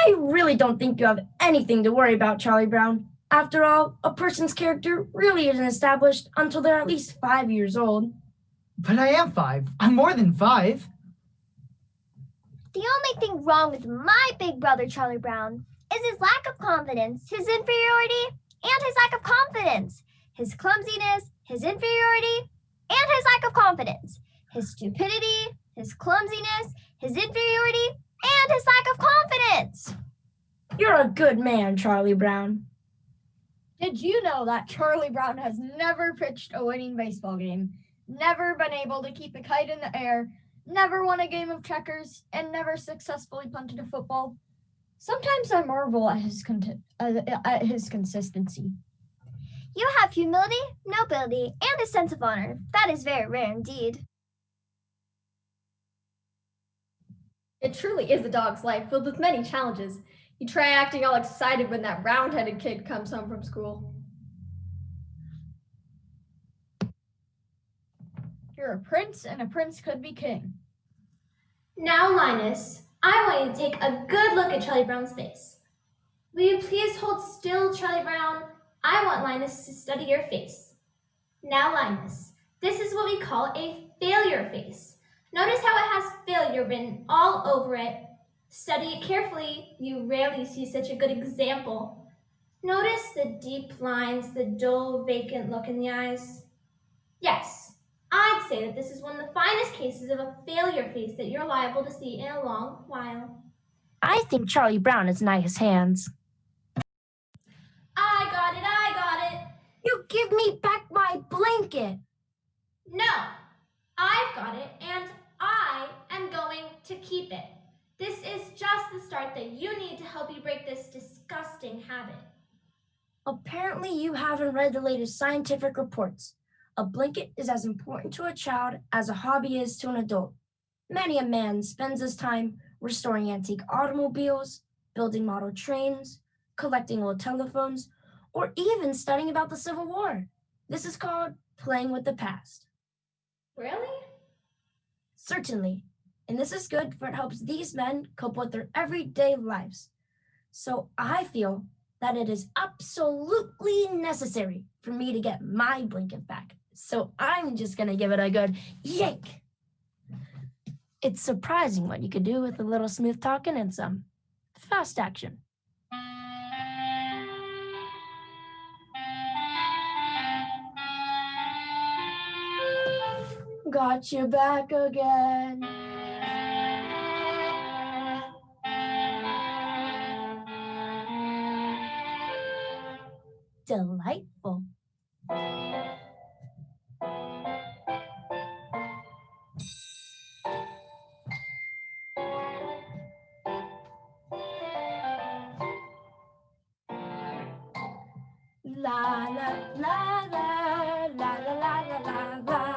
I really don't think you have anything to worry about, Charlie Brown. After all, a person's character really isn't established until they're at least 5 years old. But I am 5. I'm more than 5. The only thing wrong with my big brother, Charlie Brown, is his lack of confidence, his inferiority, and his lack of confidence. His clumsiness, his inferiority, and his lack of confidence. His stupidity, his clumsiness, his inferiority, and his lack of confidence. You're a good man, Charlie Brown. Did you know that Charlie Brown has never pitched a winning baseball game, never been able to keep a kite in the air, never won a game of checkers, and never successfully punted a football? Sometimes I marvel at his consistency. You have humility, nobility, and a sense of honor. That is very rare indeed. It truly is a dog's life filled with many challenges. You try acting all excited when that round-headed kid comes home from school. You're a prince, and a prince could be king. Now, Linus, I want you to take a good look at Charlie Brown's face. Will you please hold still, Charlie Brown? I want Linus to study your face. Now, Linus, this is what we call a failure face. Notice how it has failure written all over it. Study it carefully. You rarely see such a good example. Notice the deep lines, the dull, vacant look in the eyes. Yes, I'd say that this is one of the finest cases of a failure face that you're liable to see in a long while. I think Charlie Brown has nice hands. I got it. You give me back my blanket. No, I've got it, and I am going to keep it. This is just the start that you need to help you break this disgusting habit. Apparently you haven't read the latest scientific reports. A blanket is as important to a child as a hobby is to an adult. Many a man spends his time restoring antique automobiles, building model trains, collecting old telephones, or even studying about the Civil War. This is called playing with the past. Really? Certainly. And this is good, for it helps these men cope with their everyday lives. So I feel that it is absolutely necessary for me to get my blanket back. So I'm just going to give it a good yank. It's surprising what you could do with a little smooth talking and some fast action. Got you back again. Delightful. La la la la la la la la la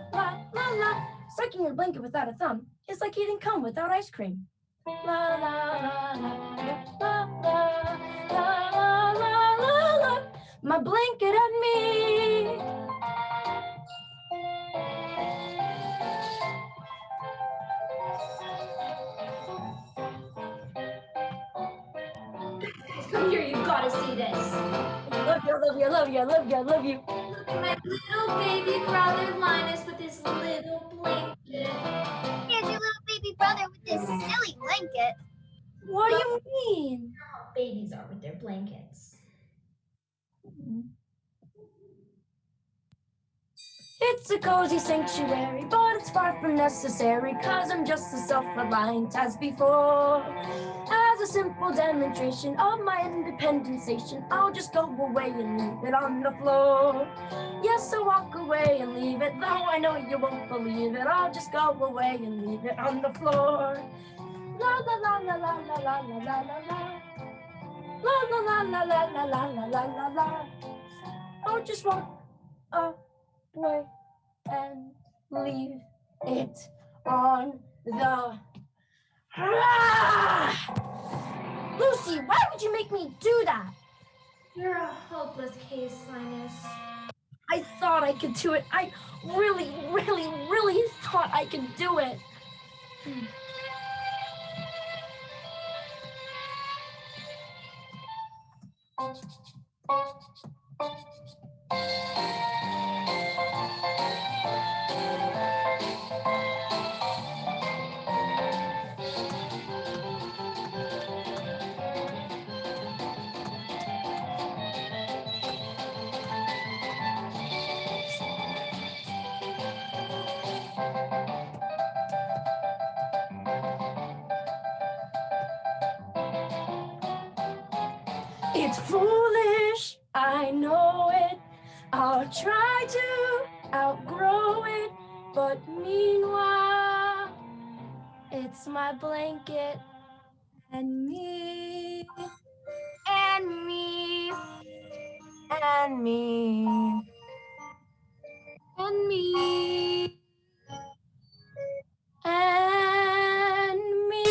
la la la. Sucking your blanket without a thumb is like eating cum without ice cream. La la la la la la la la la la. My blanket and me. Come here, you gotta see this. Love you, love you, love you, love you, love you. Look at my little baby brother Linus with his little blanket. Here's your little baby brother with this silly blanket. What do you mean? How babies are with their blankets. It's a cozy sanctuary, but it's far from necessary, 'cause I'm just as self-reliant as before. As a simple demonstration of my independenzation, I'll just go away and leave it on the floor. Yes, I'll walk away and leave it, though I know you won't believe it. I'll just go away and leave it on the floor. La la la la la la la la la la la. La la la la la la la la la la la. I'll just walk away and leave it on the... Lucy, why would you make me do that? You're a hopeless case, Linus. I thought I could do it. I really, really, really thought I could do it. It's foolish, I know it. I'll try to outgrow it, but meanwhile, it's my blanket and me, and me, and me, and me, and me.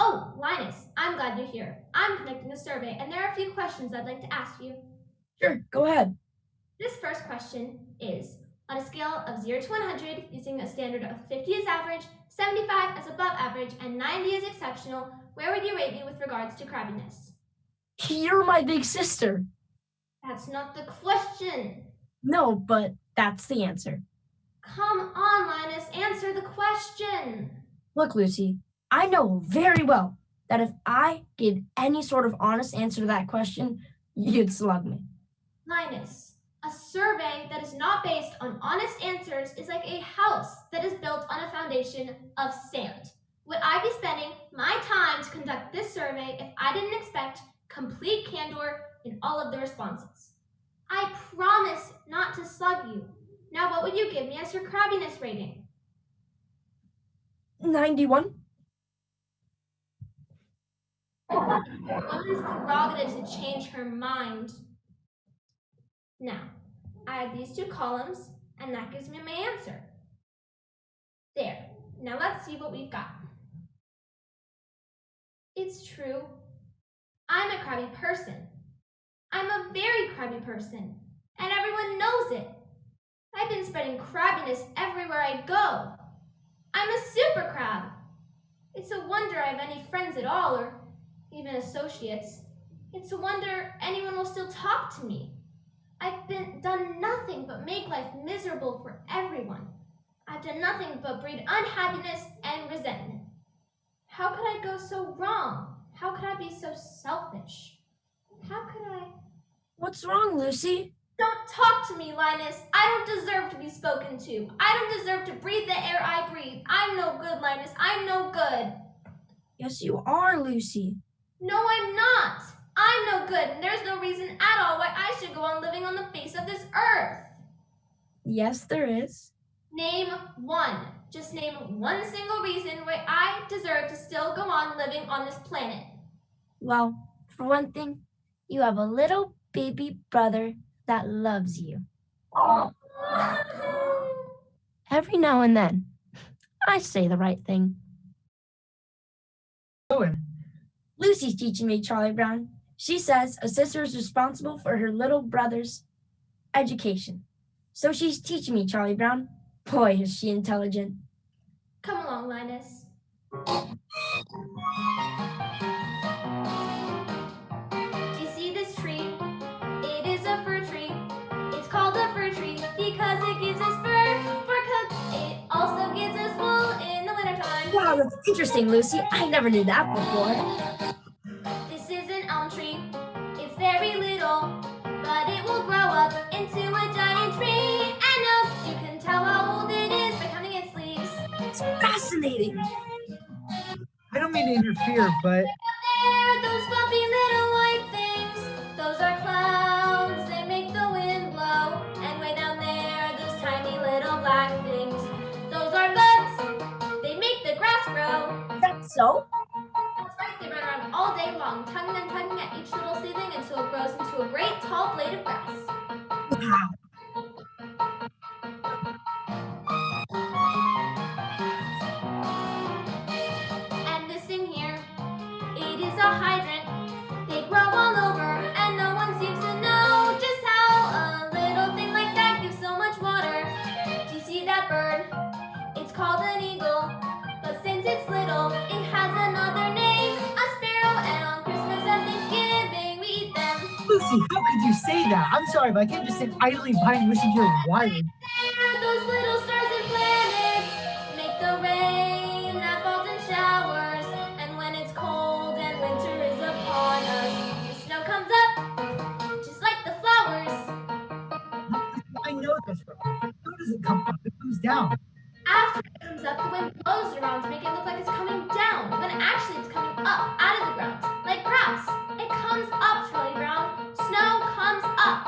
Oh, Linus, I'm glad you're here. I'm conducting a survey, and there are a few questions I'd like to ask you. Sure, go ahead. This first question is, on a scale of 0 to 100, using a standard of 50 as average, 75 as above average, and 90 as exceptional, where would you rate me with regards to crabbiness? You're my big sister. That's not the question. No, but that's the answer. Come on, Linus, answer the question. Look, Lucy, I know very well that if I gave any sort of honest answer to that question, you'd slug me. Linus, a survey that is not based on honest answers is like a house that is built on a foundation of sand. Would I be spending my time to conduct this survey if I didn't expect complete candor in all of the responses? I promise not to slug you. Now, what would you give me as your crabbiness rating? 91? Woman's prerogative to change her mind. Now, I have these two columns, and that gives me my answer. There. Now let's see what we've got. It's true. I'm a crabby person. I'm a very crabby person, and everyone knows it. I've been spreading crabbiness everywhere I go. I'm a super crab. It's a wonder I have any friends at all, or even associates. It's a wonder anyone will still talk to me. I've done nothing but make life miserable for everyone. I've done nothing but breed unhappiness and resentment. How could I go so wrong? How could I be so selfish? How could I? What's wrong, Lucy? Don't talk to me, Linus. I don't deserve to be spoken to. I don't deserve to breathe the air I breathe. I'm no good, Linus. I'm no good. Yes, you are, Lucy. No, I'm not. I'm no good, and there's no reason at all why I should go on living on the face of this earth. Yes, there is. Name one. Just name one single reason why I deserve to still go on living on this planet. Well, for one thing, you have a little baby brother that loves you. Every now and then, I say the right thing. Owen, Lucy's teaching me, Charlie Brown. She says a sister is responsible for her little brother's education. So she's teaching me, Charlie Brown. Boy, is she intelligent. Come along, Linus. Do you see this tree? It is a fir tree. It's called a fir tree because it gives us fur coats. It also gives us wool in the wintertime. Wow, that's interesting, Lucy. I never knew that before. This is an elm tree. It's very little, but it will grow up into a giant tree. And oak, you can tell how old it is by counting its leaves. It's fascinating. I don't mean to interfere, but There, those fluffy little white things. Those are clouds. They make the wind blow. And way down there, those tiny little black things. Those are bugs. They make the grass grow. Is that so? That's right, they run around all day long, tugging and tugging at each little seedling until it grows into a great tall blade of grass. Wow. And this thing here, it is a hydrant. They grow all over, and no one seems to know just how a little thing like that gives so much water. Do you see that bird? Lucy, how could you say that? I'm sorry, but I can't just sit idly by and listen to your wired. Those little stars and planets make the rain that falls in showers. And when it's cold and winter is upon us, the snow comes up, just like the flowers. I know this. How does it come up? It comes down. After it comes up, the wind blows it around to make it look like it's coming down, when actually it's coming up out of the ground, like grass. It comes up, Charlie Brown. Snow comes up.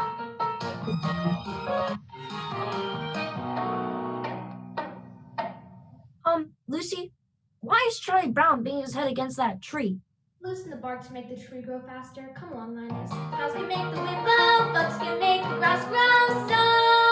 Lucy, why is Charlie Brown banging his head against that tree? Loosen the bark to make the tree grow faster. Come along, Linus. Cows can make the wind blow, bugs can make the grass grow. So